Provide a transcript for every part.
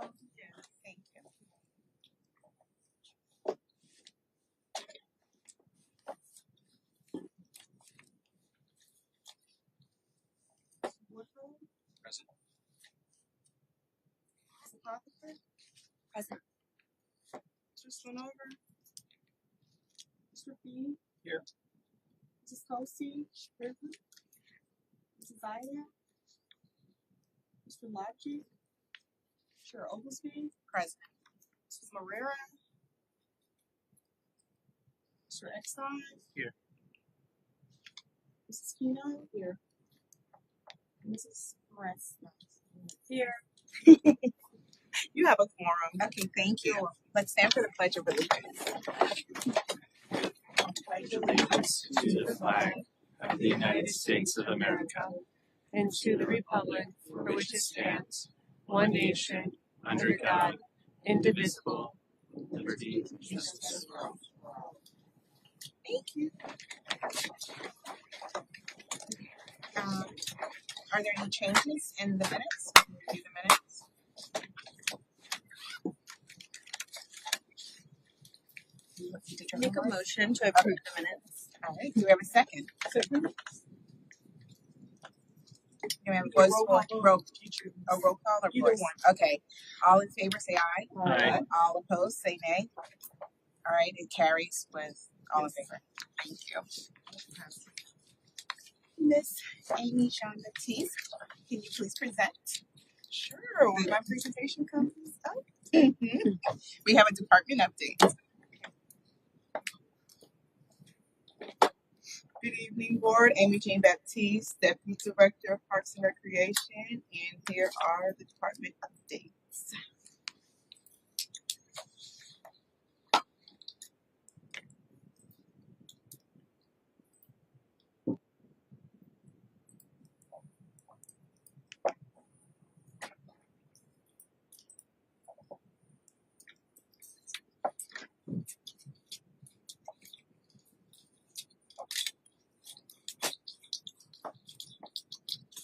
Oh, yeah, thank you. Woodrow, Present. Mr. Rutherford, Present. Mr. Schoonover, Mr. Fee, Here. Mrs. Kelsey, present. Mrs. Ida, Mr. Lodgy, Chair Oglesby, Present. Mrs. Morera, Mr. Exxon. Here. Mrs. Keno. Here. Mrs. Morris. Here. You have a quorum. Okay, thank you. Let's stand for the Pledge of Allegiance. Pledge allegiance to the flag of the United States of America and to the republic for which it stands, one nation, under God, indivisible. liberty, and justice for all. Thank you. Are there any changes in the minutes? Review the minutes. Make a motion to approve the minutes. All right, do we have a second? Do we have a voice for roll call or Either voice? one. Okay, all in favor say aye. Aye. All opposed say nay. All right, it carries with all in favor. Thank you. Miss Amy Jean-Baptiste, can you please present? Sure. When my presentation comes up. We have a department update. Good evening, Board. Amy Jean Baptiste, Deputy Director of Parks and Recreation, and here are the department updates.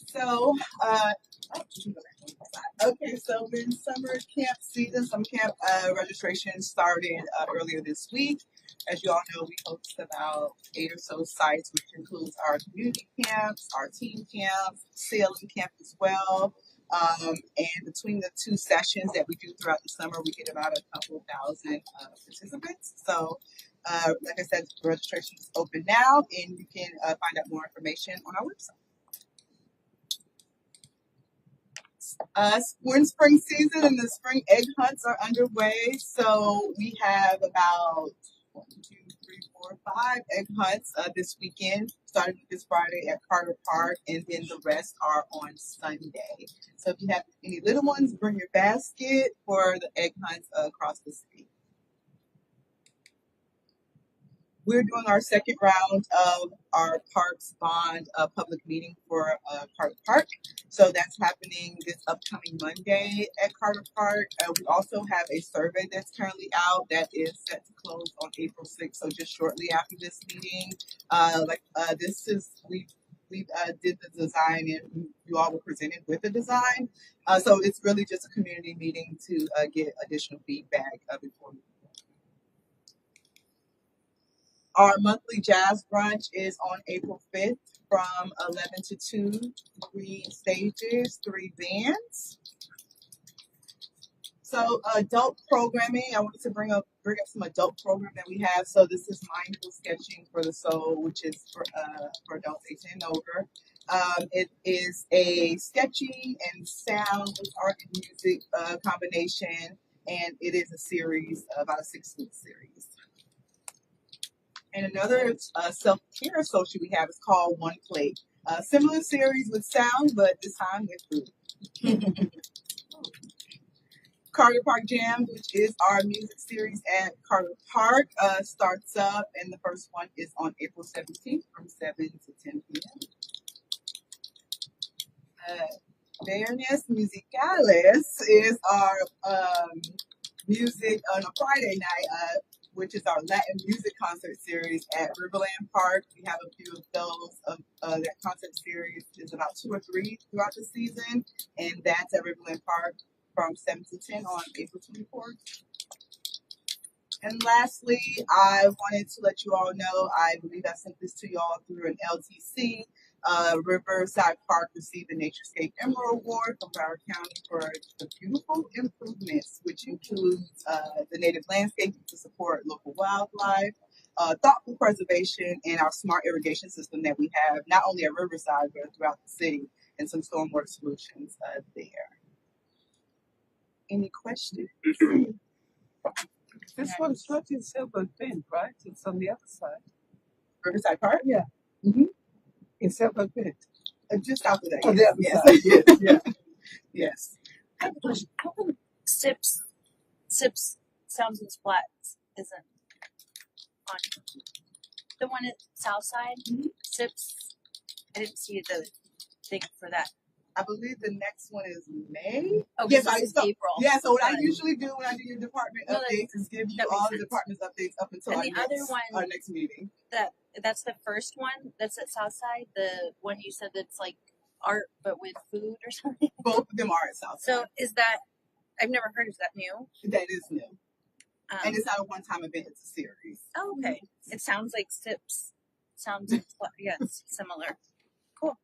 So, okay, so in summer camp season, some camp registration started earlier this week. As you all know, we host about 8 or so sites, which includes our community camps, our team camps, sailing camp as well. And between the two sessions that we do throughout the summer, we get about a couple thousand participants. So, like I said, registration is open now, and you can find out more information on our website. We're in spring season and the spring egg hunts are underway. So we have about 5 egg hunts this weekend, starting this Friday at Carter Park, and then the rest are on Sunday. So if you have any little ones, bring your basket for the egg hunts across the city. We're doing our second round of our Parks Bond public meeting for Carter Park. So that's happening this upcoming Monday at Carter Park. We also have a survey that's currently out that is set to close on April 6th. So just shortly after this meeting, we did the design and you all were presented with the design. So it's really just a community meeting to get additional feedback before we. Our monthly jazz brunch is on April 5th from 11 to 2, 3 stages, 3 bands. So adult programming, I wanted to bring up some adult program that we have. So this is Mindful Sketching for the Soul, which is for adults 18 and over. It is a sketching and sound with art and music combination, and it is a series, about a 6-week series. And another self-care social we have is called One Plate. Similar series with sound, but this time with food. Carter Park Jam, which is our music series at Carter Park, starts up, and the first one is on April 17th from 7 to 10 p.m. Fairness Musicalis is our music on a Friday night, which is our Latin music concert series at Riverland Park. We have a few of those. That concert series is about 2 or 3 throughout the season, and that's at Riverland Park. from 7 to 10 on April 24th. And lastly, I wanted to let you all know, I believe I sent this to y'all through an LTC. Riverside Park received the NatureScape Emerald Award from Broward County for the beautiful improvements, which includes the native landscape to support local wildlife, thoughtful preservation, and our smart irrigation system that we have, not only at Riverside, but throughout the city, and some stormwater solutions there. Any questions? This one's not in Silver Bend, right? It's on the other side. Riverside Park? Yeah. Mhm. In Silver Bend. Just after that. On yes, the yes. other side. Yes. Yes. I have a question. How come SIPS sounds and splats isn't on the one at Southside? Mhm. SIPS. I didn't see the thing for that. I believe the next one is May. Oh, Yes, this is so, April. Yeah, so what I Got it. usually do when I do your department No, that- updates is give you that all makes the sense. departments updates up until And our the next, other one- our next meeting. That's the first one. That's at Southside. The one you said that's like art but with food or something. Both of them are at South. So is that? I've never heard of that new. That is new. And it's not a one-time event, it's a series. Oh, okay. It sounds like SIPS. Sounds yes, similar. Cool.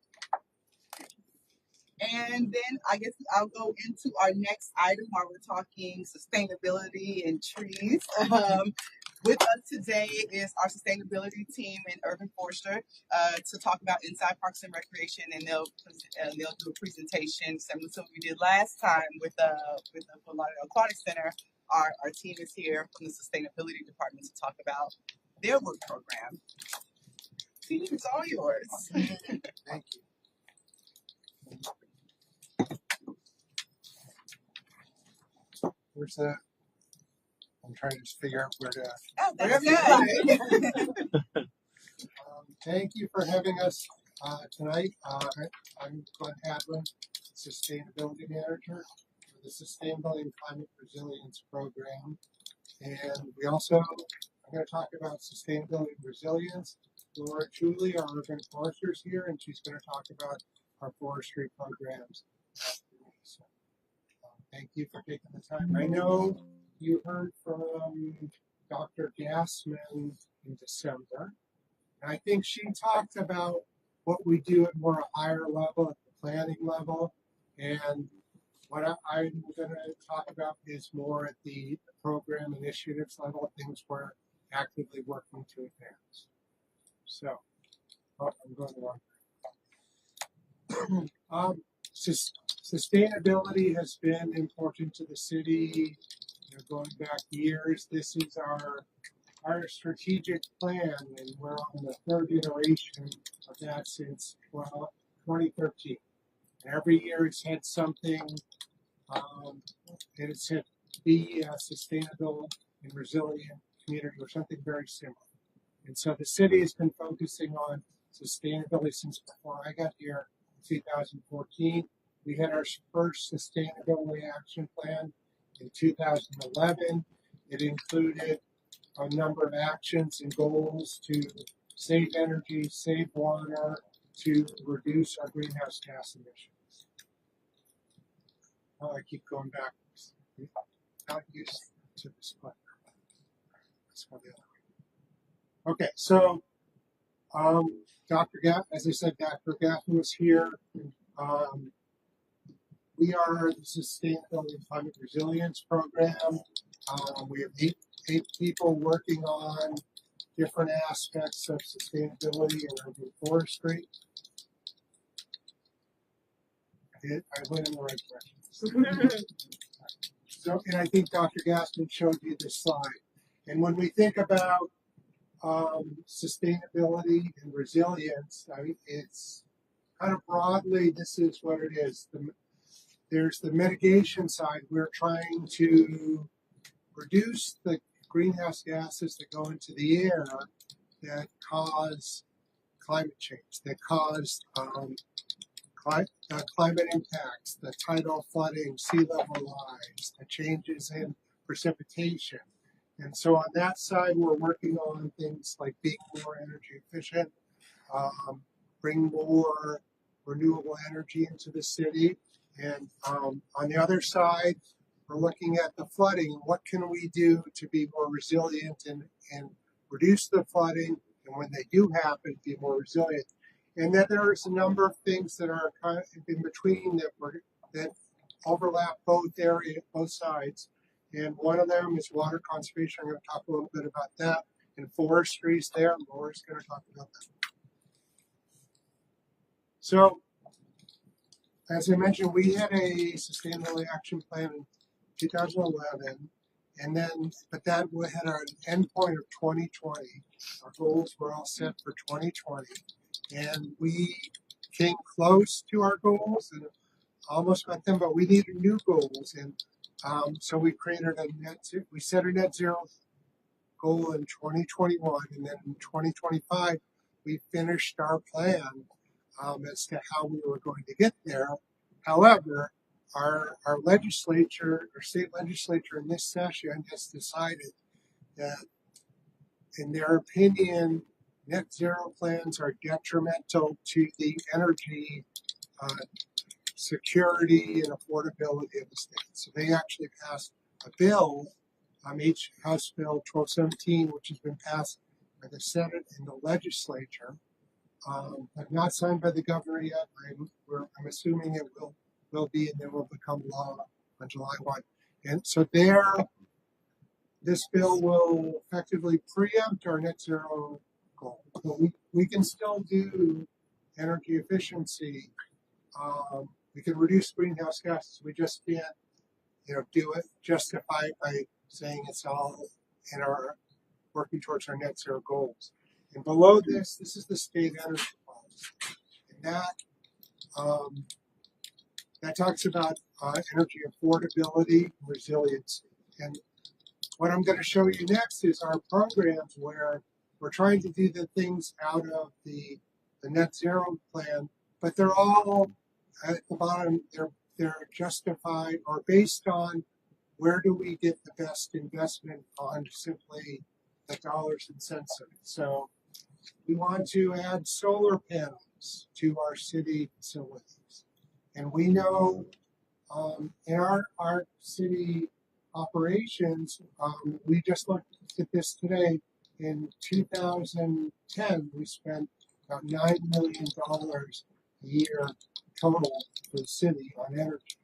And then I guess I'll go into our next item while we're talking sustainability and trees. With us today is our sustainability team and Urban Forester to talk about Inside Parks and Recreation, and they'll do a presentation similar to what we did last time with the Lauderdale Aquatic Center. Our team is here from the sustainability department to talk about their work program. Team, it's all yours. Thank you. Where's that? I'm trying to just figure out where to. Oh, that's good. Thank you for having us tonight. I'm Glenn Hadlin, Sustainability Manager for the Sustainability and Climate Resilience Program. And we also are going to talk about sustainability and resilience. Laura Julie, our urban forester, is here, and she's going to talk about our forestry programs. So, thank you for taking the time. I know you heard from Dr. Gassman in December. And I think she talked about what we do at more a higher level, at the planning level. And what I'm going to talk about is more at the program initiatives level, things we're actively working to advance. So, I'm going along. Sustainability has been important to the city, going back years. This is our strategic plan, and we're on the third iteration of that since 2013. Every year it's had something, and it's had be a sustainable and resilient community or something very similar. And so the city has been focusing on sustainability since before I got here in 2014. We had our first sustainability action plan in 2011. It included a number of actions and goals to save energy, save water, to reduce our greenhouse gas emissions. Oh, I keep going backwards. Not used to this button. Let's go the other way. Okay, so Dr. Gaff, as I said, Dr. Gaffney was here. We are the Sustainability and Climate Resilience Program. We have eight people working on different aspects of sustainability and urban forestry. I went in the right direction. So, and I think Dr. Gaston showed you this slide. And when we think about sustainability and resilience, I mean, it's kind of broadly, this is what it is. There's the mitigation side. We're trying to reduce the greenhouse gases that go into the air that cause climate change, that cause climate impacts, the tidal flooding, sea level rise, the changes in precipitation. And so on that side, we're working on things like being more energy efficient, bring more renewable energy into the city. And on the other side, we're looking at the flooding. What can we do to be more resilient and reduce the flooding? And when they do happen, be more resilient. And then there's a number of things that are kind of in between that overlap both sides. And one of them is water conservation. I'm going to talk a little bit about that. And forestry is there. Laura's going to talk about that. So, as I mentioned, we had a sustainability action plan in 2011, but that we had an endpoint of 2020. Our goals were all set for 2020, and we came close to our goals and almost met them, but we needed new goals, and so we created we set a net zero goal in 2021, and then in 2025 we finished our plan as to how we were going to get there. However, our state legislature in this session has decided that, in their opinion, net zero plans are detrimental to the energy security and affordability of the state. So they actually passed a bill, House Bill 1217, which has been passed by the Senate and the legislature, but not signed by the governor yet. I'm assuming it will be, and then will become law on July 1. And so this bill will effectively preempt our net zero goal. But we can still do energy efficiency. We can reduce greenhouse gases. We just can't, justify it by saying it's all in our working towards our net zero goals. And below this is the state energy policy, and that talks about energy affordability and resiliency. And what I'm going to show you next is our programs where we're trying to do the things out of the net zero plan, but they're all at the bottom. They're justified or based on where do we get the best investment on simply the dollars and cents of it. So we want to add solar panels to our city facilities. And we know in our city operations, we just looked at this today. In 2010, we spent about $9 million a year total for the city on energy.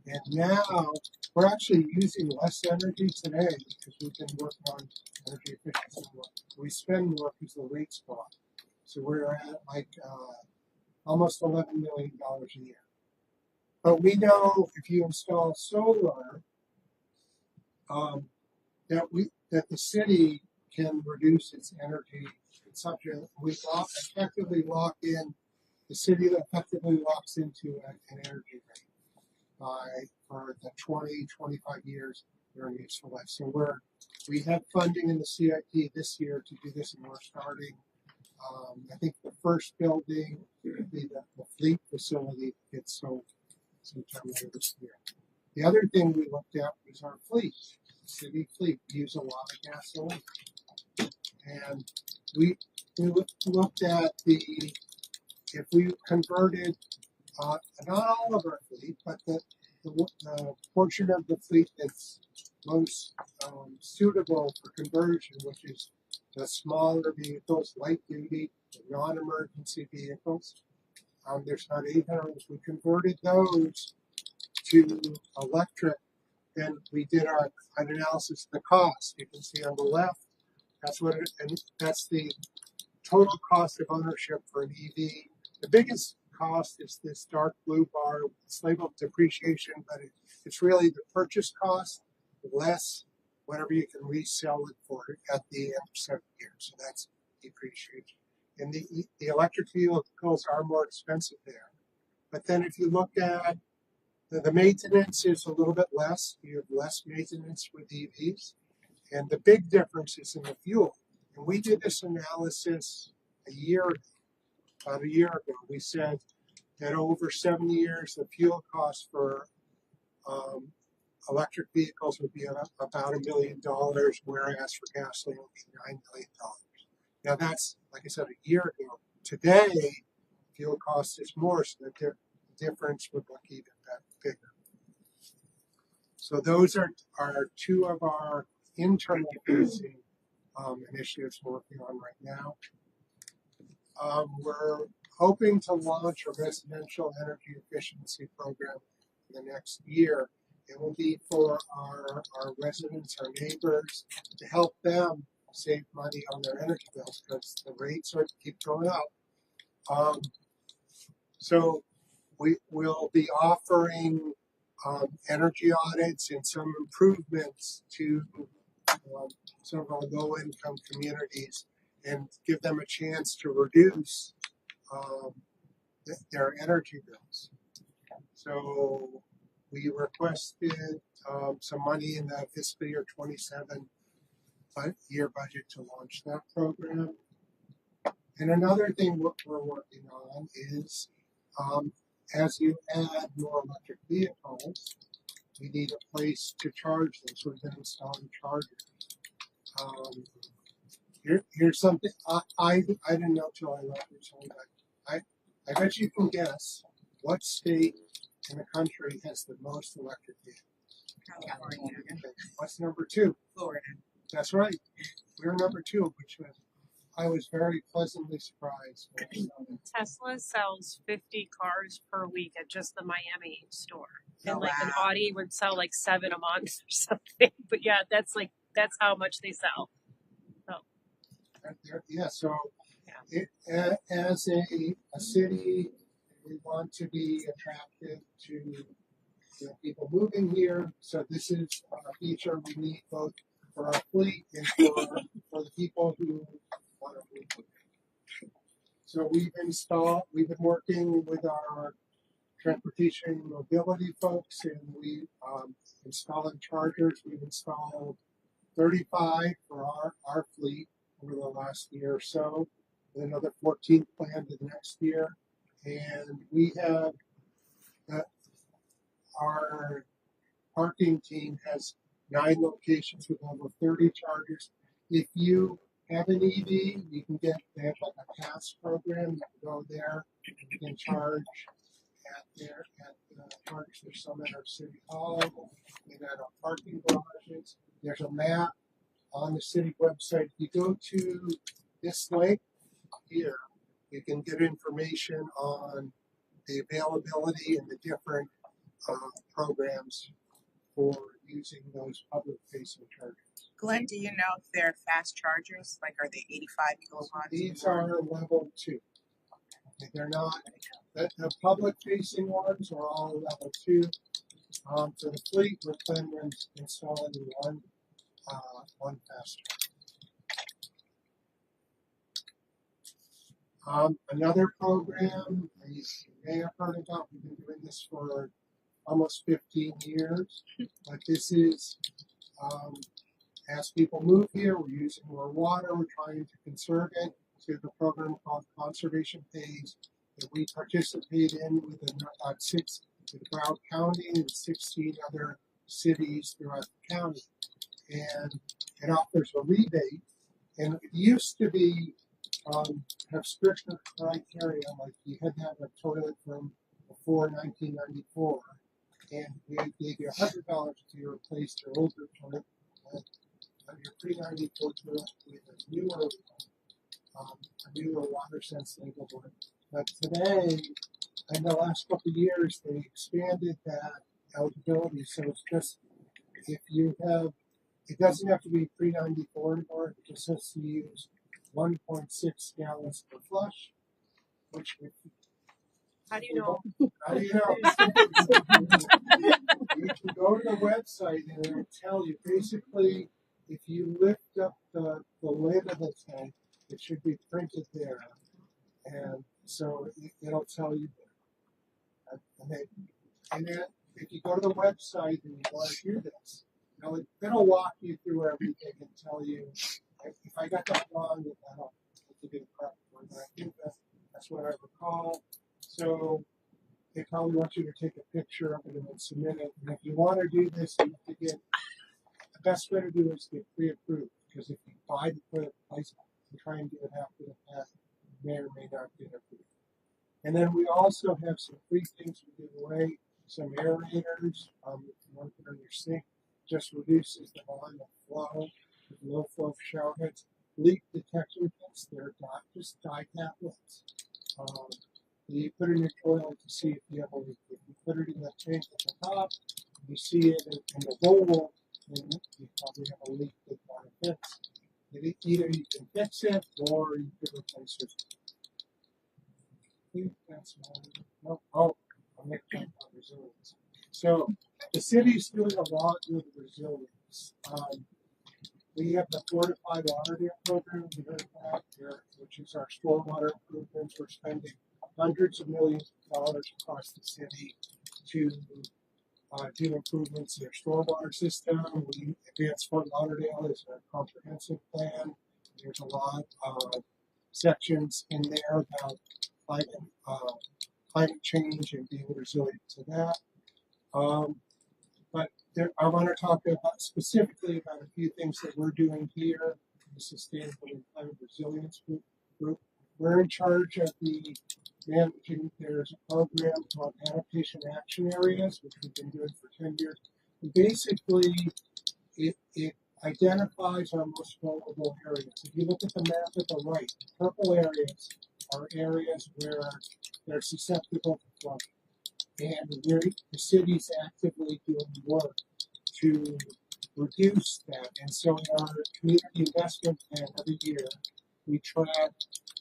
And now we're actually using less energy today because we've been working on energy efficiency more. We spend more because the rates go up. So we're at almost $11 million a year. But we know if you install solar, that the city can reduce its energy consumption. We effectively lock in, the city effectively locks into an energy rate for the 20-25 years during useful life. So we have funding in the CIP this year to do this, and we're starting. I think the first building will be the fleet facility that gets sold sometime later this year. The other thing we looked at was our fleet, city fleet. We use a lot of gasoline, and we looked at if we converted not all of our fleet, but the portion of the fleet that's most suitable for conversion, which is the smaller vehicles, light duty, non-emergency vehicles. There's about 800. We converted those to electric. Then we did an analysis of the cost. You can see on the left, that's the total cost of ownership for an EV. The biggest cost is this dark blue bar. It's labeled depreciation, but it's really the purchase cost less whatever you can resell it for at the end of 7 years. So that's depreciation. And the electric vehicles are more expensive there. But then if you look at the maintenance is a little bit less. You have less maintenance with EVs. And the big difference is in the fuel. And we did this analysis about a year ago. We said that over 7 years, the fuel cost for electric vehicles would be about $1 million, whereas for gasoline would be $9 million. Now that's, like I said, a year ago. Today, fuel cost is more, so that difference would look even bigger. So those are two of our internal facing initiatives we're working on right now. We're hoping to launch a residential energy efficiency program in the next year. It will be for our residents, our neighbors, to help them save money on their energy bills because the rates keep going up. So we will be offering energy audits and some improvements to some of our low-income communities and give them a chance to reduce their energy bills. So we requested some money in the fiscal year 27 year budget to launch that program. And another thing we're working on is as you add more electric vehicles, we need a place to charge them. So we've been installing chargers. Here's something I didn't know till I left recently, but I bet you can guess what state in the country has the most electric vehicles. California. What's number two? Florida. That's right. We're number two, which I was very pleasantly surprised. Tesla sells 50 cars per week at just the Miami store. And Oh, like an wow. Audi would sell like 7 a month or something. But yeah, that's how much they sell. Yeah, so Yeah. as a city, we want to be attractive to people moving here. So this is a feature we need both for our fleet and for the people who want to move. So we've been working with our transportation and mobility folks, and we installing chargers. We've installed 35 for our fleet over the last year or so, with another 14 planned the next year. And we have our parking team has 9 locations with over 30 chargers. If you have an EV, you can they have like a pass program. You can go there, you can charge at the parks. There's some at our city hall and at our parking garages. There's a map on the city website. If you go to this link here, you can get information on the availability and the different programs for using those public-facing chargers. Glenn, do you know if they're fast chargers? Like, are they 85 kilowatts? These are level 2. They're not. The public-facing ones are all level 2. For the fleet, we're planning on installing one fast charger. Another program you may have heard about. We've been doing this for almost 15 years, but this is as people move here, we're using more water, we're trying to conserve it. So the program called Conservation Pays that we participate in with Broward County and 16 other cities throughout the county. And it offers a rebate. And it used to be have stricter criteria, like you had to have a toilet from before 1994. And we gave you $100 to replace your older toilet. Your pre-94 toilet with a newer water sense label one. But today, in the last couple of years, they expanded that eligibility. So it's just if you have, it doesn't have to be pre-94 anymore. It just has to use 1.6 gallons per flush, which How do you know? how do you know? You can go to the website and it'll tell you basically if you lift up the lid of the tank, it should be printed there. And so it'll tell you that. And then if you go to the website and you want to do this, it'll walk you through everything and tell you if I got that wrong, that'll give you the correct one. But I think that's what I recall. So they probably want you to take a picture of it and then submit it. And if you want to do this, you have to get the best way to do it is get pre-approved. Because if you buy the toilet place and try and do it after the fact, you may or may not get approved. And then we also have some free things we give away, some aerators, if you want to put on your sink, just reduces the volume of flow with low flow shower heads. Leak detection kits, they're not just dye tablets. You put in your toilet to see if you have a leak. If you put it in the tank at the top, you see it in the bowl, then you probably have a leak that you want to fix. Either you can fix it or you can replace it. I think that's all. I'll make that on resilience. So the city's doing a lot with resilience. We have the Fortified Lauderdale program, we heard about here, which is our stormwater improvements. We're spending hundreds of millions of dollars across the city to do improvements in our stormwater system. We Advanced Fort Lauderdale is a comprehensive plan. There's a lot of sections in there about climate change and being resilient to that. But I want to talk about specifically about a few things that we're doing here, the Sustainable and Climate Resilience Group. We're in charge of the managing. There's a program called Adaptation Action Areas, which we've been doing for 10 years. And basically, it identifies our most vulnerable areas. If you look at the map at the right, the purple areas are areas where they're susceptible to flooding. And the city's actively doing work to reduce that. And so in our community investment plan every year, we track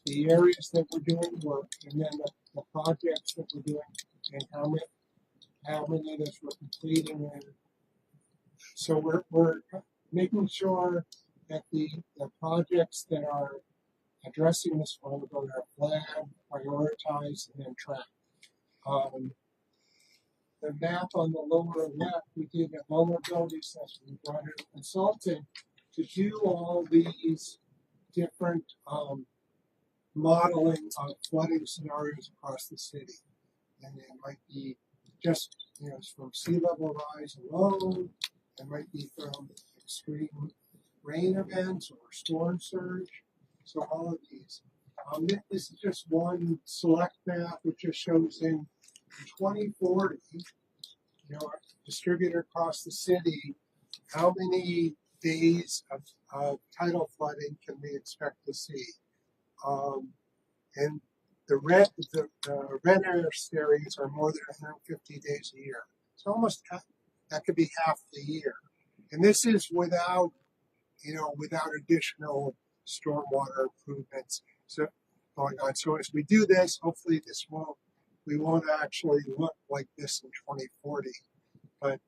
the areas that we're doing work and then the projects that we're doing and how many of those we're completing. And so we're making sure that the projects that are addressing this vulnerability are flagged, prioritized, and then tracked. The map on the lower left, we did a vulnerability assessment. We brought in a consultant to do all these different modeling of flooding scenarios across the city. And it might be just, from sea level rise alone, it might be from extreme rain events or storm surge. So all of these. This is just one select map which just shows in 2040, distributed across the city, how many days of tidal flooding can we expect to see? And the red areas are more than 150 days a year. So almost that could be half the year. And this is without additional stormwater improvements going on. So as we do this, hopefully we won't actually look like this in 2040. But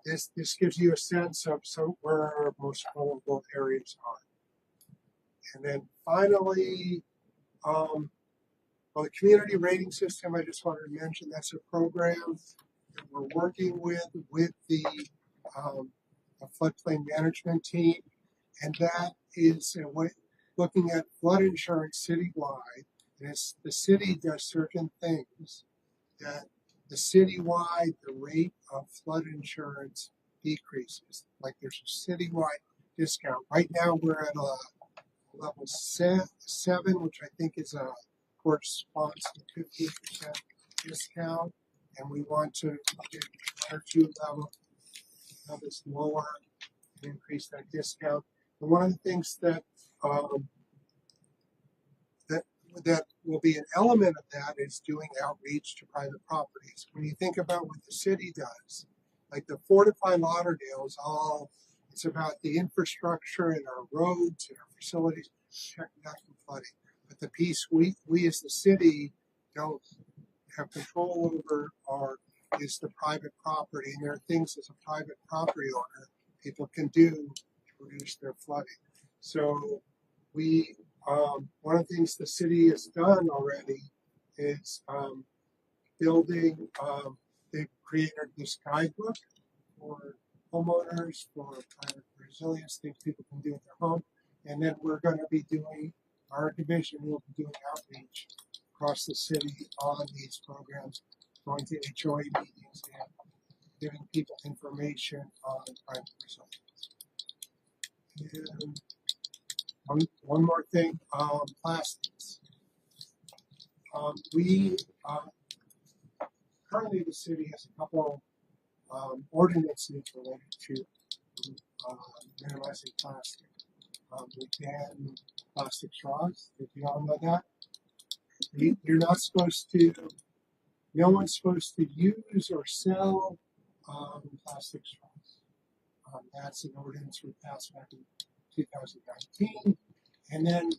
this gives you a sense of where our most vulnerable areas are. And then finally, the community rating system, I just wanted to mention, that's a program that we're working with the floodplain management team. And that is looking at flood insurance citywide. And the city does certain things that the rate of flood insurance decreases. Like there's a citywide discount. Right now we're at a level 7, which I think corresponds to 15% discount. And we want to get 1 or 2 levels lower and increase that discount. And one of the things that will be an element of that is doing outreach to private properties. When you think about what the city does, like the Fortified Lauderdale it's about the infrastructure and our roads and our facilities, checking out from flooding. But the piece we as the city don't have control over is the private property. And there are things as a private property owner people can do to reduce their flooding. So one of the things the city has done already is building, they've created this guidebook for homeowners, for climate resilience, things people can do at their home. And then we're going to be our division will be doing outreach across the city on these programs, going to HOA meetings and giving people information on climate resilience. And one more thing, plastics. We currently the city has a couple ordinances related to minimizing plastic. We ban plastic straws. Did you all know that? You're not supposed to. No one's supposed to use or sell plastic straws. That's an ordinance we passed back in 2019. And then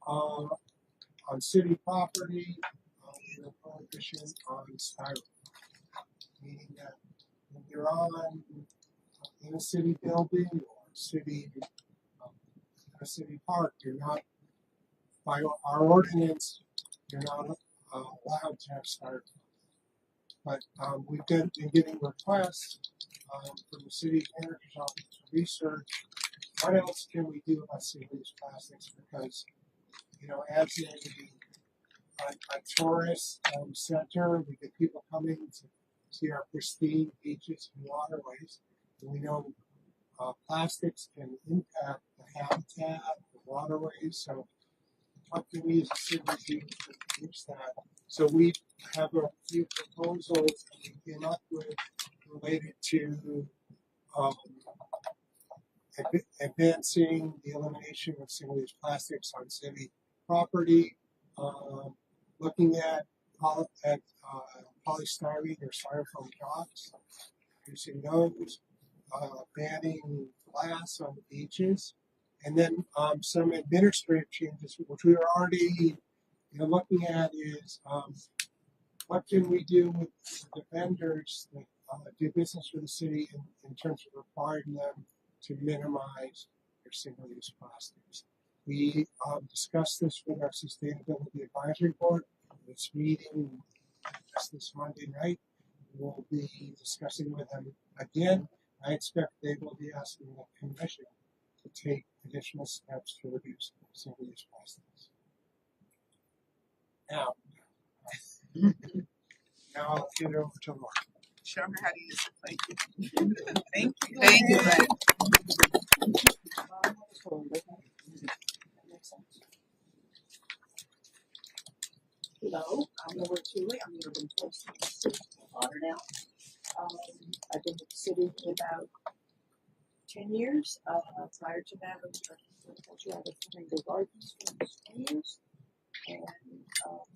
on city property, there's a prohibition on styrofoam, meaning that when you're on in a city building or a city park, you're not, by our ordinance, you're not allowed to have styrofoam. But we've been getting requests from the city manager's office to research what else can we do about single-use plastics, because as a tourist center, we get people coming to see our pristine beaches and waterways, and we know plastics can impact the habitat, the waterways. So what can we as a city do to reduce that? So we have a few proposals that we came up with related to advancing the elimination of single-use plastics on city property, looking at polystyrene or styrofoam jobs, using those, banning glass on the beaches, and then some administrative changes, which we are already looking at, is what can we do with the vendors that do business with the city in terms of requiring them to minimize their single-use plastics. We discussed this with our Sustainability Advisory Board. It's meeting just this Monday night. We'll be discussing with them again. I expect they will be asking the commission to take additional steps to reduce single-use plastics. Now I'll get it over to Laura. Show her how to use it. Thank you. Thank you. Thank you. Hello, I'm Laura Tooley. I'm the urban forester in the city of Lauderdale. I've been with the city for about 10 years. Prior to that, I was director of horticulture. I was running the gardens for almost 20 years. And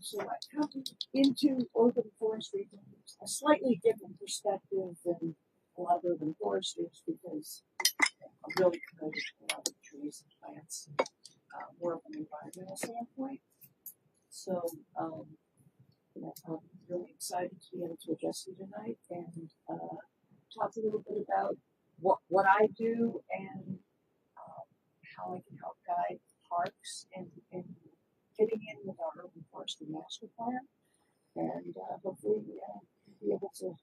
so I come into urban forestry from a slightly different perspective than a lot of urban foresters, because I'm really committed to a lot of trees and plants, more from an environmental standpoint. So, I'm really excited to be able to address you tonight and talk a little bit about what I do and how I can help guide parks and fitting in with our urban forestry master plan, and hopefully be able to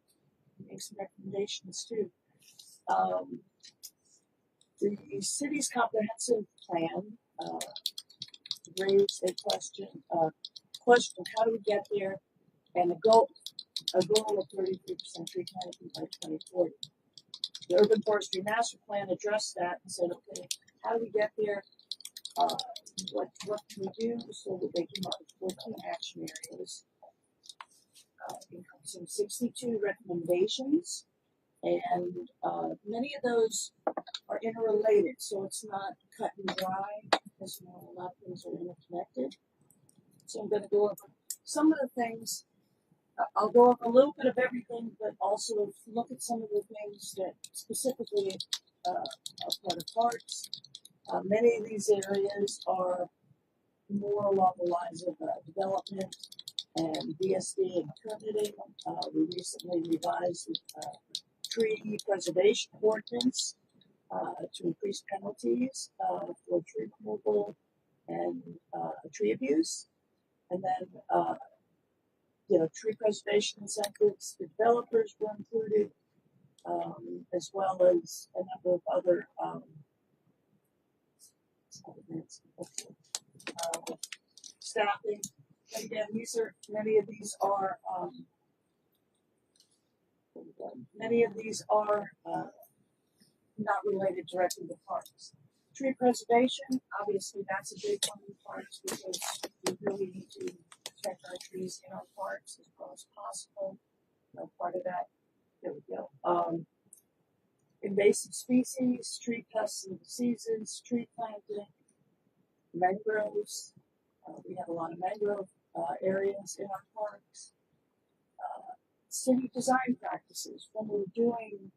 make some recommendations too. The city's comprehensive plan raised a question of how do we get there, and a goal of 33% tree planting by 2040. The urban forestry master plan addressed that and said, okay, how do we get there? What can we do? So that they came up with 14 action areas, some 62 recommendations, and many of those are interrelated, so it's not cut and dry, because a lot of things are interconnected. So I'm going to go over some of the things. I'll go over a little bit of everything, but also look at some of the things that specifically are part of parks. Many of these areas are more along the lines of development and DSD and permitting. We recently revised the tree preservation ordinance to increase penalties for tree removal and tree abuse. And then, tree preservation incentives for developers were included, as well as a number of other staffing. And again, many of these are not related directly to parks. Tree preservation, obviously, that's a big one in parks, because we really need to protect our trees in our parks as well as possible. Part of that. There we go. Invasive species, tree pests and diseases, tree planting, mangroves. We have a lot of mangrove areas in our parks. City design practices. When we're doing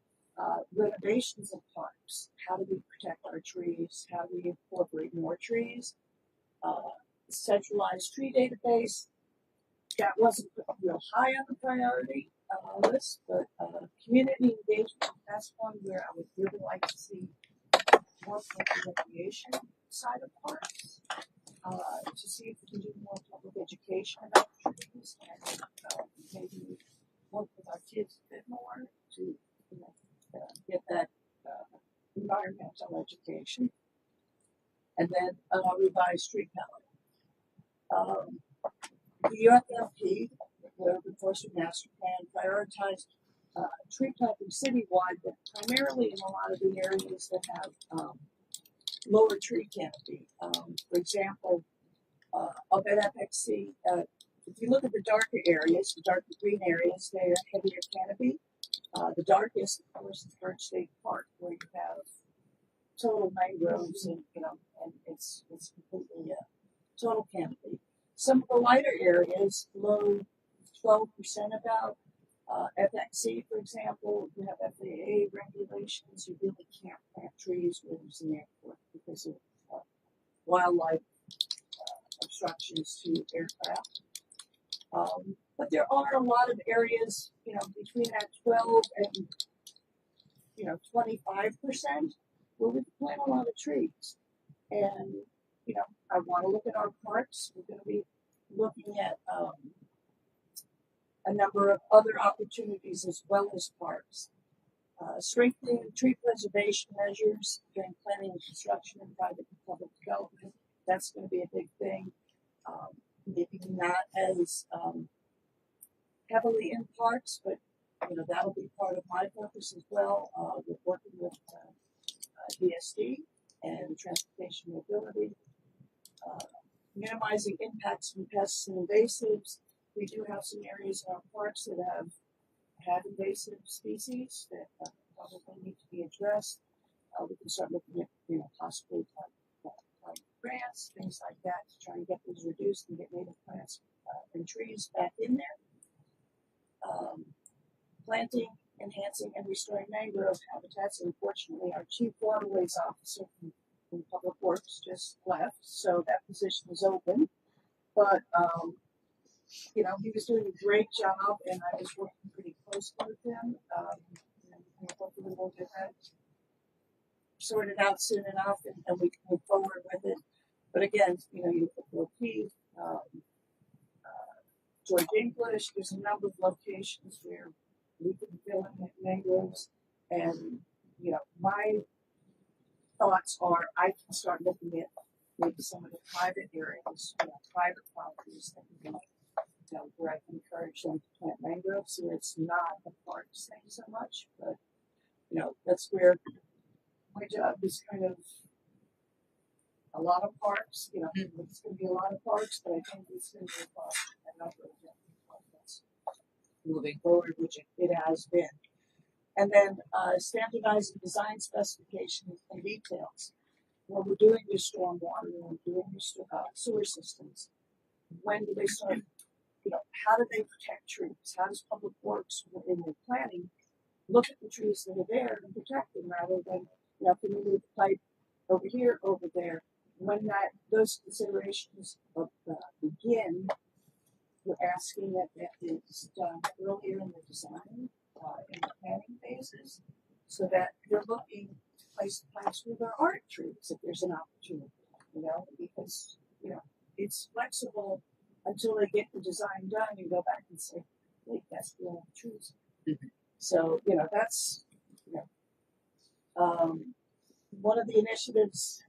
renovations of parks, how do we protect our trees? How do we incorporate more trees? Centralized tree database. That wasn't real high on the priority list, but community engagement, that's one where I would really like to see more from the recreation side of parks, to see if we can do more public education about trees and maybe work with our kids a bit more to get that environmental education. And then revised tree palette. The UFLP, the Enforcement Master Plan, prioritized tree planting citywide, but primarily in a lot of the areas that have lower tree canopy. For example, up at FXC, if you look at the darker areas, the darker green areas, they're heavier canopy. The darkest, of course, is Birch State Park, where you have total mangroves and and it's completely total canopy. Some of the lighter areas, below 12% about FXC, for example, you have FAA regulations. You really can't plant trees where there's an airport because of wildlife obstructions to aircraft. But there are a lot of areas, between that 12 and 25% where we can plant a lot of trees. And I want to look at our parks. We're going to be looking at a number of other opportunities as well as parks. Strengthening tree preservation measures during planning and construction in private and public development. That's going to be a big thing. Maybe not as heavily in parks, but that'll be part of my focus as well. We're working with DSD and transportation mobility. Minimizing impacts from pests and invasives. We do have some areas in our parks that have invasive species that probably need to be addressed. We can start looking at possibly planting grants, things like that, to try and get those reduced and get native plants and trees back in there. Planting, enhancing, and restoring mangrove habitats. Unfortunately, our chief waterways officer from Public Works just left, so that position is open. But he was doing a great job, and I was working pretty closely with him. And hopefully we'll get that sorted out soon enough, and we can move forward with it. But again, you look at Bill Keith, George English. There's a number of locations where we can fill in mangroves, and my thoughts are I can start looking at maybe some of the private areas, private properties that can be, where I can encourage them to plant mangroves, so it's not a parks thing so much, but that's where my job is kind of a lot of parks. It's going to be a lot of parks, but I think it's going to be a number of different projects moving forward, which it has been. And then standardizing design specifications and details. When we're doing your stormwater, when we're doing your sewer systems, when do they start? How do they protect trees? How does Public Works, in their planning, look at the trees that are there and protect them rather than, can we move the pipe over here, over there? When those considerations begin, we're asking that is done earlier in the design, in the planning phases, so that they're looking to place plants where there aren't trees if there's an opportunity, because, it's flexible until they get the design done and go back and say, wait, that's the only trees. Mm-hmm. So, that's, one of the initiatives,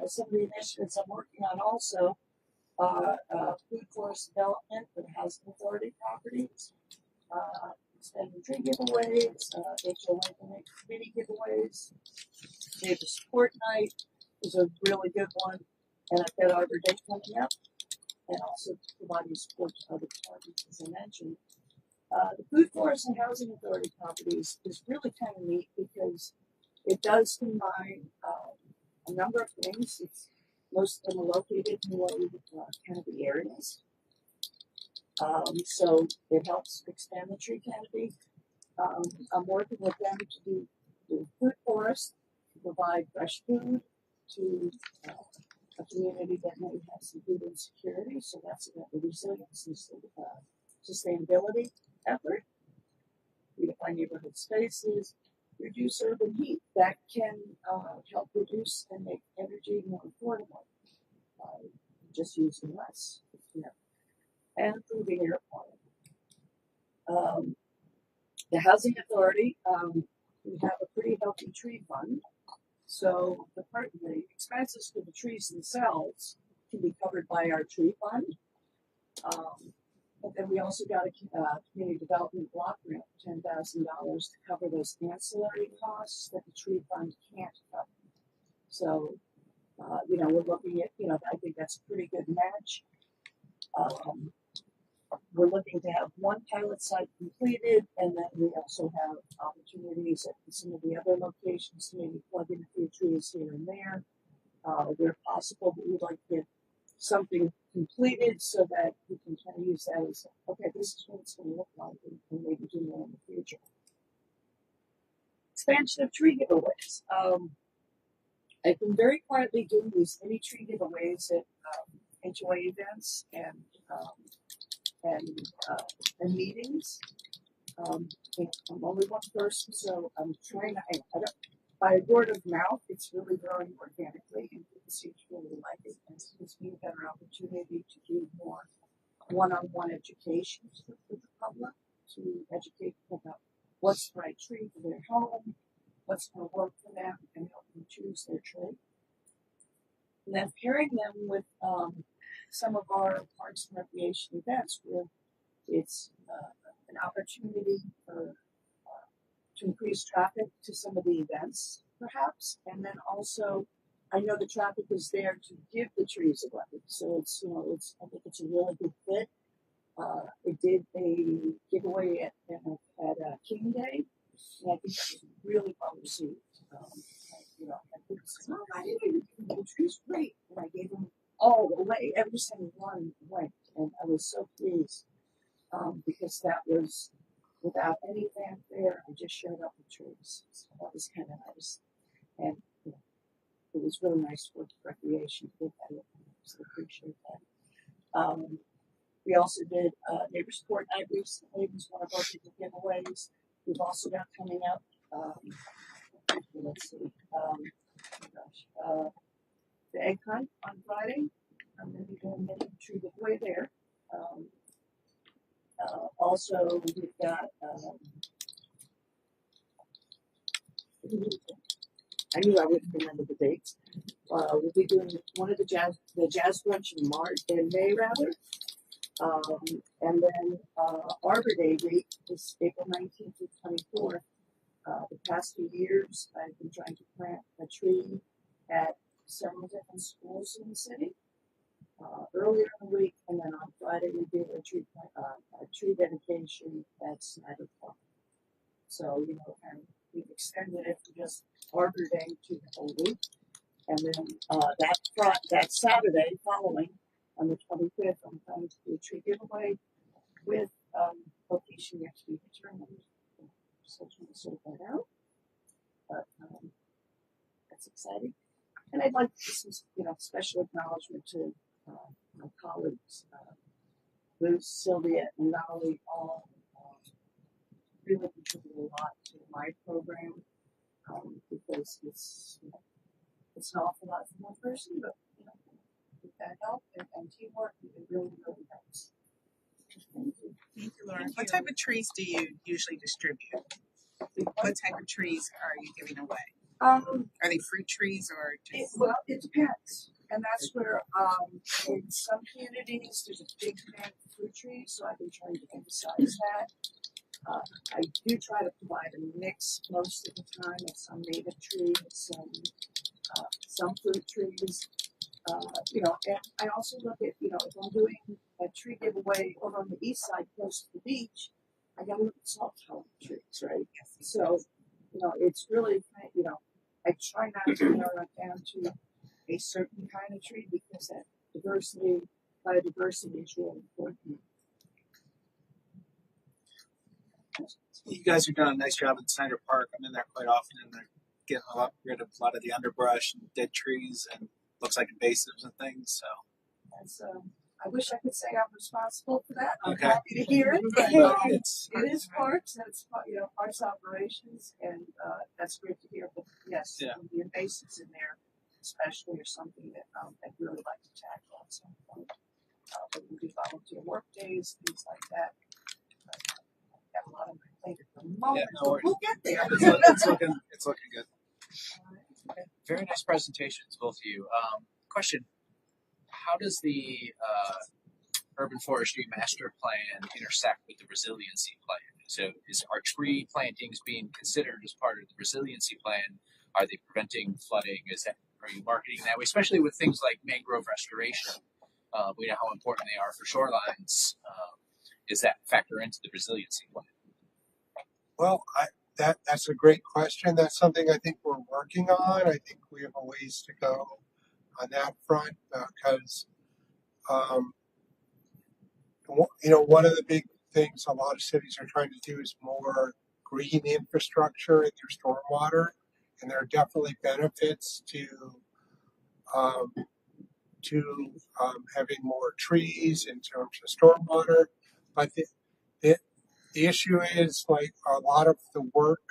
some of the initiatives I'm working on also are food forest development for the housing authority properties, extending tree giveaways, HOA committee giveaways. Neighbor support night is a really good one, and I've got Arbor Day coming up. and also providing support to other parties, as I mentioned. The Food Forest and Housing Authority properties is really kind of neat because it does combine a number of things. Most of them are located in low canopy areas. So it helps expand the tree canopy. I'm working with them to do the food forest, to provide fresh food to a community that may have some food insecurity. So that's about the resilience and sustainability effort. Redefine neighborhood spaces, reduce urban heat. That can help reduce and make energy more affordable by just using less. And improving air quality. The Housing Authority, we have a pretty healthy tree fund. So the expenses for the trees themselves can be covered by our tree fund. But then we also got a community development block grant for $10,000 to cover those ancillary costs that the tree fund can't cover. So, we're looking at, I think that's a pretty good match. We're looking to have one pilot site completed, and then we also have opportunities at some of the other locations to maybe plug in a few trees here and there, where possible. But we'd like to get something completed so that we can kind of use that as, okay, this is what it's going to look like, and maybe do more in the future. Expansion of tree giveaways. I've been very quietly doing these mini tree giveaways at HOA events and meetings. I'm only one person, so I'm trying to, I don't, by word of mouth, it's really growing organically, and people seem to really like it. And it gives me a better opportunity to do more one-on-one education for the public, to educate them about what's the right tree for their home, what's going to work for them, and help them choose their tree. And then pairing them with some of our parks and recreation events where it's an opportunity for to increase traffic to some of the events, perhaps, and then also I know the traffic is there to give the trees away, so it's I think it's a really good fit. We did a giveaway at King Day, and I think that was really well received. I think it's the trees great, and I gave them all away, every single one went, and I was so pleased because that was without any fanfare. I just showed up with trees, so that was kind of nice, and it was really nice for recreation to get that. So I appreciate that. We also did neighbor support night recently. It was one of our big giveaways. We've also got coming up. Let's see. The egg hunt on Friday. I'm going to be doing a tree giveaway there. Also, we've got. I knew I wouldn't remember the dates. We'll be doing one of the jazz brunch in May rather. And then Arbor Day week is April 19th to 24th. The past few years, I've been trying to plant a tree at several different schools in the city. Earlier in the week, and then on Friday we did a tree dedication at Snyder Park. So and we've extended it from just Arbor Day to the whole week, and then that Saturday following on the 25th, I'm going to do a tree giveaway with location yet to be determined. So trying to sort that out, but that's exciting. And I'd like to give some, special acknowledgement to my colleagues, Bruce, Sylvia, and Natalie, all really contributed a lot to my program because it's an awful lot for one person, but with that help and teamwork, it really, really helps. Thank you. Thank you, Lauren. What type of trees do you usually distribute? What type of trees are you giving away? Are they fruit trees or just? It depends. And that's where in some communities there's a big demand for fruit trees, so I've been trying to emphasize that. I do try to provide a mix most of the time of some native trees, some fruit trees. You know, and I also look at, you know, if I'm doing a tree giveaway over on the east side close to the beach, I gotta look at salt tolerant trees, right? So, you know, it's really, you know, I try not to narrow it down to a certain kind of tree because that biodiversity is really important. You guys are doing a nice job at Snyder Park. I'm in there quite often, and they're getting rid of a lot of the underbrush and dead trees, and looks like invasives and things. So That's, I wish I could say I'm responsible for that. I'm Okay. happy to hear it. But, it's it is parks, and it's, you know, parks operations, and that's great to hear. But yes, Yeah. the invasives in there, especially, are something that I'd really like to tackle at some point. But we do volunteer work days, things like that. I have a lot on my plate at the moment, no but worries. we'll get there. it's looking good. Very nice presentations, both of you. Question: how does the urban forestry master plan intersect with the resiliency plan? So, are tree plantings being considered as part of the resiliency plan? Are they preventing flooding? Are you marketing that way, especially with things like mangrove restoration? We know how important they are for shorelines. Is that factor into the resiliency plan? Well, that's a great question. That's something I think we're working on. I think we have a ways to go on that front because, you know, one of the big things a lot of cities are trying to do is more green infrastructure in their stormwater, and there are definitely benefits to having more trees in terms of stormwater. But the issue is like a lot of the work,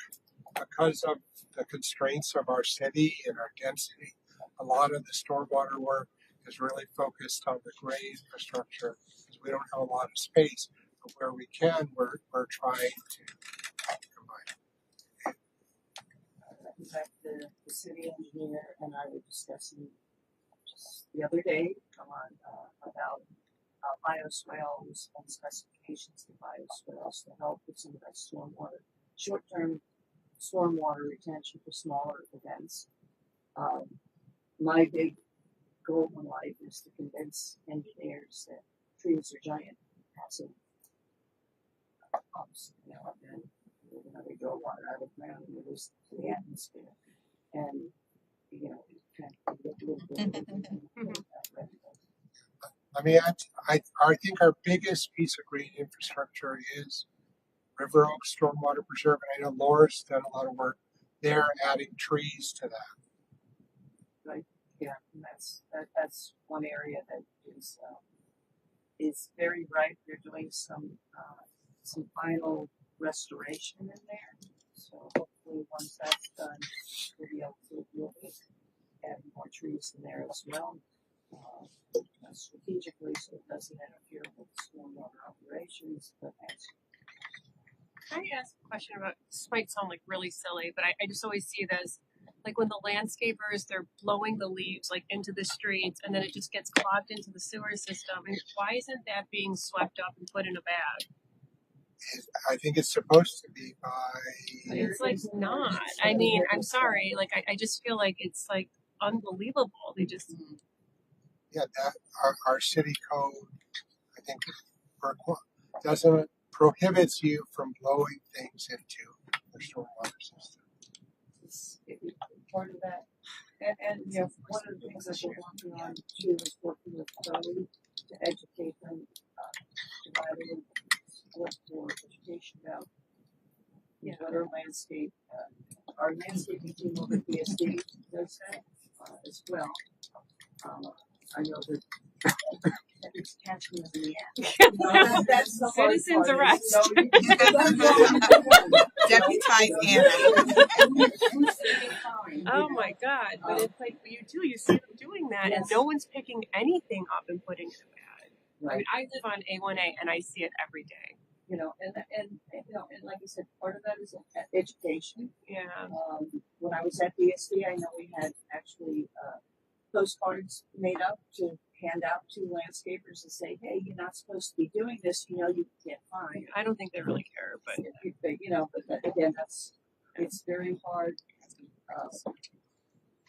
because of the constraints of our city and our density, a lot of the stormwater work is really focused on the gray infrastructure because we don't have a lot of space. But where we can, we're trying to combine. In fact, the city engineer and I were discussing just the other day about bioswales and specifications of bioswales to help with some of that stormwater, short-term stormwater retention for smaller events. My big goal in life is to convince engineers that trees are giant passive pumps, you know, and they draw water out of the ground and release it to the atmosphere. And, you know, it kind of get a little bit I mean, I think our biggest piece of green infrastructure is River Oak Stormwater Preserve, and I know Laura's done a lot of work there, adding trees to that. Right. Yeah, and that's one area that is very ripe. They're doing some final restoration in there. So hopefully once that's done, we'll be able to add more trees in there as well. Strategically, so it doesn't interfere with stormwater operations, but Can I ask a question about, this might sound like really silly, but I just always see this, like when the landscapers, they're blowing the leaves like into the streets and then it just gets clogged into the sewer system. And why isn't that being swept up and put in a bag? I think it's supposed to be by. It's like not. I mean, I'm sorry. Like, I just feel like it's like unbelievable. They just. Yeah, that our city code, I think, doesn't prohibits you from blowing things into the stormwater system. it's part of that. And you know, one of the things that we're working on too is working with Chloe to educate them, provide support for education about better landscape. Our landscaping team over at BSD does that as well. I know that it's catching in the end. That's the hard Citizens part. arrest. Deputize Anna. Oh my God! But it's like you see them doing that, and no one's picking anything up and putting it in a bag. I mean, I live on A1A and I see it every day. You know, and you know, and like I said, part of that is education. Yeah. When I was at BSD, I know we had actually postcards made up to hand out to landscapers and say, hey, you're not supposed to be doing this. You know, you can't find. I don't think they really care, but You know, but again, it's very hard.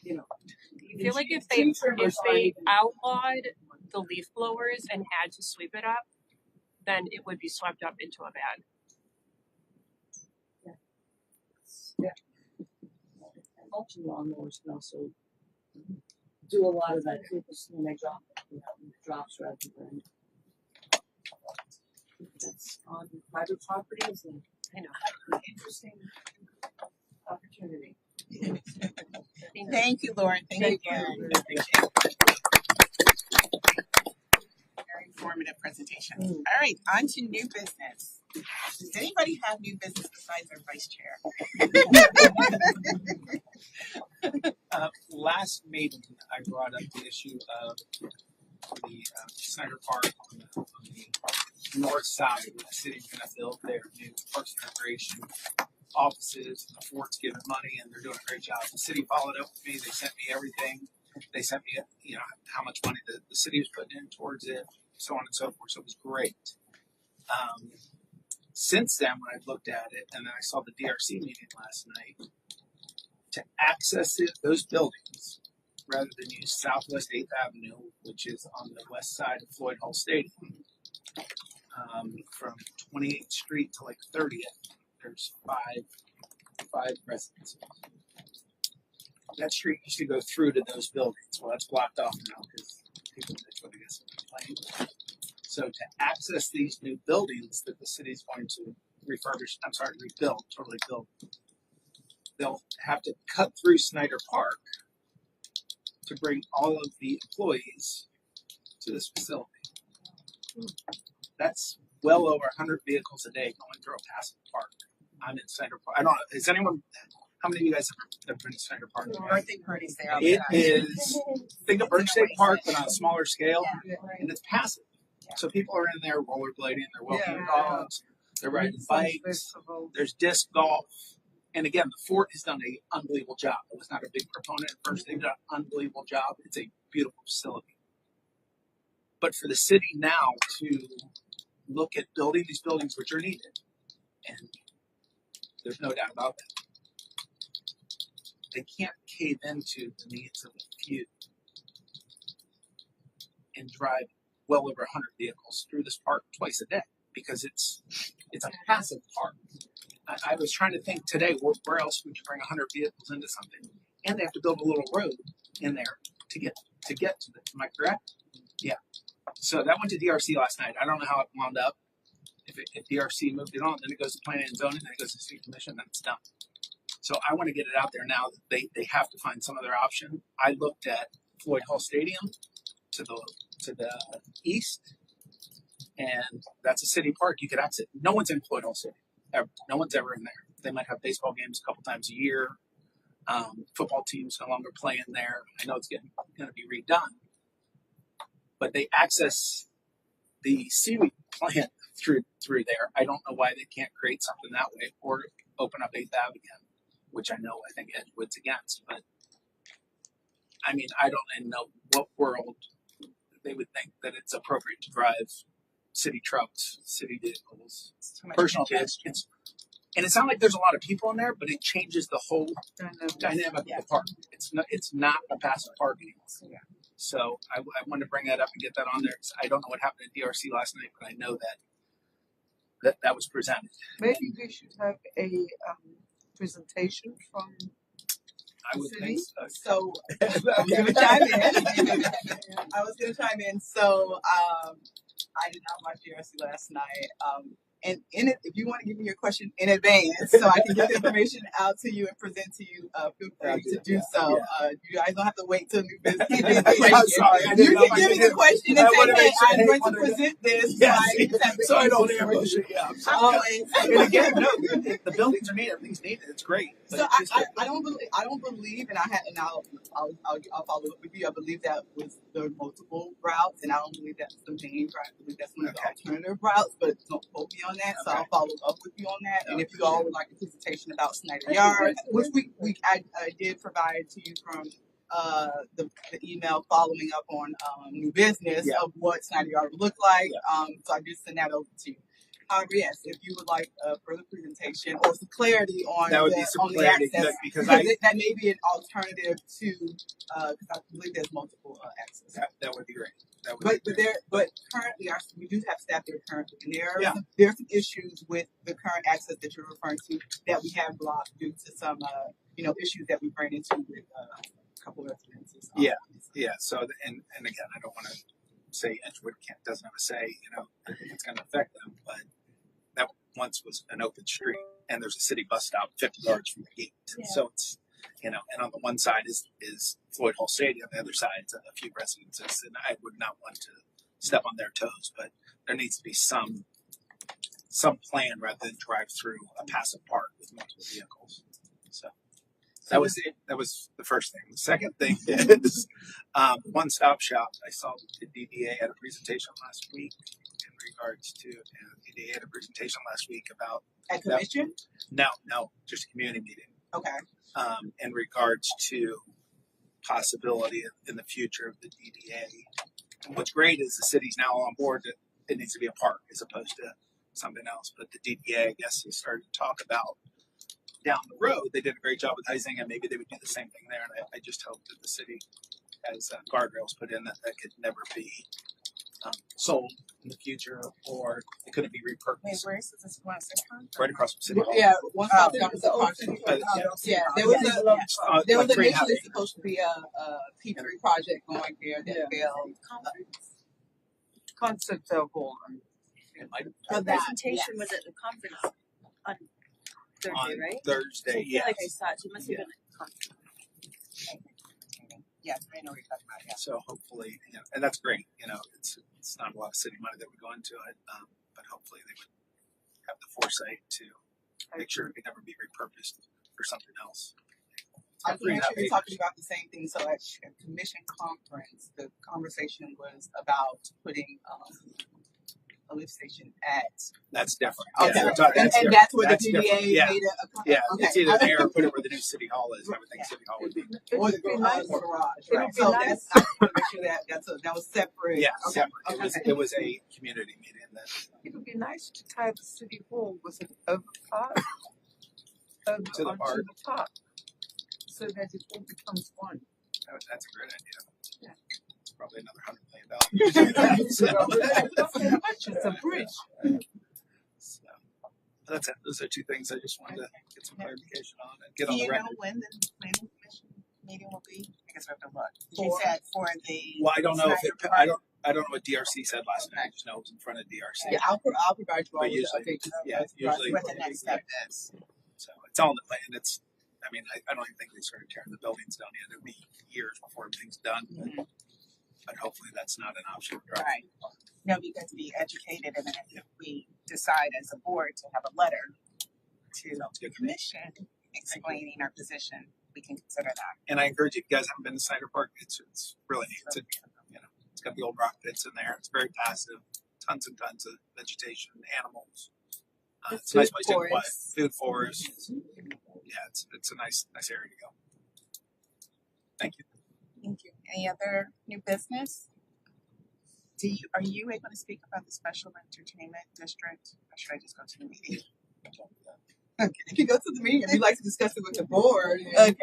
you know. I feel like if tree trimmers aren't they even- outlawed the leaf blowers and had to sweep it up, then it would be swept up into a bag. Mulching lawnmowers can also do a lot of that too, because when they drop, it drops rather than. That's on private properties and I know. an interesting opportunity. Thank you, Lauren. Thank you. you. Appreciate it. Very informative presentation. All right, on to new business. Does anybody have new business besides our vice chair? Last meeting, I brought up the issue of the Snyder Park on the north side. The city's going to build their new Parks and Recreation offices. The Fort's giving money, and they're doing a great job. The city followed up with me. They sent me everything. They sent me, how much money the city was putting in towards it, so on and so forth. So it was great. Since then, when I looked at it, and then I saw the DRC meeting last night, to access those buildings, rather than use Southwest 8th Avenue, which is on the west side of Floyd Hall Stadium, from 28th Street to like 30th, there's five residences. That street used to go through to those buildings. Well, that's blocked off now because people are going to get some complaint. So to access these new buildings that the city's going to totally build, they'll have to cut through Snyder Park to bring all of the employees to this facility. That's well over 100 vehicles a day going through a passive park. I'm in Snyder Park. I don't know. How many of you guys have been to Snyder Park? Birthday parties there. It is, think of Birchstate Park, but on a smaller scale, and it's passive. So people are in there rollerblading, they're walking dogs, they're riding bikes, there's disc golf. And again, the Fort has done an unbelievable job. I was not a big proponent at first. They've done an unbelievable job. It's a beautiful facility. But for the city now to look at building these buildings which are needed, and there's no doubt about that, they can't cave into the needs of a few and drive well over 100 vehicles through this park twice a day because it's a passive park. I was trying to think today, where else would you bring 100 vehicles into something? And they have to build a little road in there to get to it. Am I correct? Yeah. So that went to DRC last night. I don't know how it wound up. If DRC moved it on, then it goes to planning and zoning, then it goes to city commission, then it's done. So I want to get it out there now that they have to find some other option. I looked at Floyd Hall Stadium to the east, and that's a city park. You could exit. No one's in Floyd Hall Stadium. No one's ever in there. They might have baseball games a couple times a year. Football teams no longer playing there. I know it's going to be redone, but they access the seaweed plant through there. I don't know why they can't create something that way or open up 8th Ave again, which I think Edgewood's against. But I mean, I don't know what world they would think that it's appropriate to drive city trucks, city vehicles, personal vehicles. And it's not like there's a lot of people in there, but it changes the whole dynamic of the park. It's not a passive park anymore. So I wanted to bring that up and get that on there. I don't know what happened at DRC last night, but I know that was presented. Maybe we should have a presentation from I would think so. So I was going to chime in. So I did not watch DRC last night. And in it, if you want to give me your question in advance, so I can get the information out to you and present to you, feel free to do so. You guys don't have to wait till new business. I'm sorry. You can give me the question and say, "Hey, I'm going to present this." So I don't ambush it. Yeah, I'm sorry. And again, no, the buildings are neat. Everything's neat. It's great. So I don't believe, and I'll follow up with you. I believe that was the multiple routes, and I don't believe that's the main route. I believe that's one of the alternative routes, but don't quote me on that. So I'll follow up with you on that. And if you all would like a presentation about Snyder Yard, which I did provide to you from the email following up on new business of what Snyder Yard would look like. So I just sent that over to you. Yes, if you would like a further presentation or some clarity on That would the be some on the clarity access, because that may be an alternative to because I believe there's multiple access. that would be great. That would But be great. but currently we do have staff there currently, and Yeah. there are some issues with the current access that you're referring to that we have blocked due to some issues that we ran into with a couple of residences. Yeah. So and again, I don't want to say Edgewood doesn't have a say. It's going to affect them, but that once was an open street, and there's a city bus stop 50 yards from the gate. Yeah. So it's and on the one side is Floyd Hall Stadium, the other side's a few residences, and I would not want to step on their toes, but there needs to be some plan rather than drive through a passive park with multiple vehicles. So that was it. That was the first thing. The second thing is one-stop shop. I saw the DDA had a presentation last week in regards to DDA had a presentation last week about At commission? No, just a community meeting. Okay. In regards to possibility in the future of the DDA. And what's great is the city's now on board that it needs to be a park as opposed to something else. But the DDA, I guess, has started to talk about down the road. They did a great job with Heising, and maybe they would do the same thing there. And I just hope that the city has guardrails put in that could never be sold in the future, or it couldn't be repurposed. Wait, where is this one? Right across from City Hall. Yeah, one stop Oh, shop is a project. Yeah. There was there was like 3.5 initially acres. supposed to be a P3 project going there that failed. Concert hall. It might The that, presentation was at the conference on Thursday, on right? Thursday, I feel yes. like I saw it. So it must have been at the conference. Yeah, I know what you're talking about. Yeah. So hopefully, and that's great. It's not a lot of city money that would go into it, but hopefully they would have the foresight to make sure it could never be repurposed for something else. I'm pretty sure you're talking about the same thing. So at commission conference, the conversation was about putting a lift station at. That's different. Okay, Yeah, and that's where that's the DDA different. Yeah. made Yeah, okay. it's either there or put it where the new city hall is. I would think city hall would be. Or the garage, It right? would be So nice. that's I want to make sure that was separate. Yeah, Okay. separate. Okay. It was a community meeting that. It would be nice to tie the city hall with an overpass over To the onto park. the park, so that it all becomes one. That's a great idea. Yeah. It's probably another $100 million. It's not so much, it's a bridge. So, that's it. Those are two things I just wanted to get some clarification on and get Do on the you know record. when the planning commission meeting will be? I guess we have to look. For- You said for the. Well, I don't know if it. Snyder I don't know what DRC said last night. I just know it was in front of DRC. Yeah, I'll provide you all But with the usually- updates. yeah, usually- what the next step is. So it's all in the plan. I don't even think they started tearing the buildings down yet. It'll be years before everything's done. But hopefully that's not an option. Right. No, because to be educated, and then if we decide as a board to have a letter to Sounds the good to me. commission explaining our position, we can consider that. And I encourage you, if you guys haven't been to Snyder Park, it's really neat. It's got the old rock pits in there. It's very passive. Tons and tons of vegetation, animals. It's a nice place to be quiet. Food forest. Yeah, it's a nice area to go. Thank you. Thank you. Any other new business? Are you able to speak about the special entertainment district, or should I just go to the meeting? Okay. You can go to the meeting if you'd like to discuss it with the board. Okay.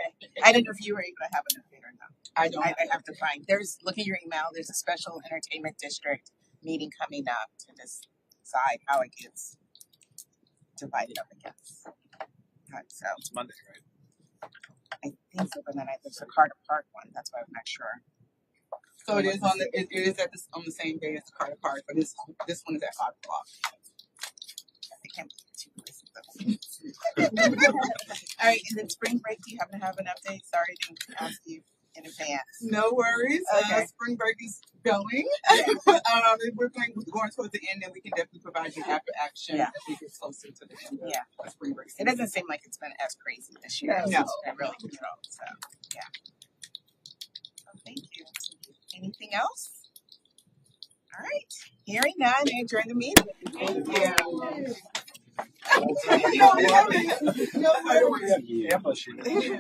I didn't know if you were able to have an update or not. I don't. I have to find. Look at your email. There's a special entertainment district meeting coming up to decide how it gets divided up, I guess. So It's Monday, right? I think so, but then there's a Carter Park one. That's why I'm not sure. So it is it is on the same day as the Carter Park, but this one is at 5 o'clock. I can't believe 2 places. All right, and then spring break, do you happen to have an update? Sorry, I didn't ask you in advance. No worries. Okay. Spring break is going. We're going towards the end, and we can definitely provide you after action Yeah. as we get closer to the end of Yeah. the spring break. It doesn't seem like it's been as crazy this year. No. It's been really controlled. So, yeah. Well, thank you. Anything else? All right. Hearing none, I adjourn the meeting. Thank you. No, Yeah,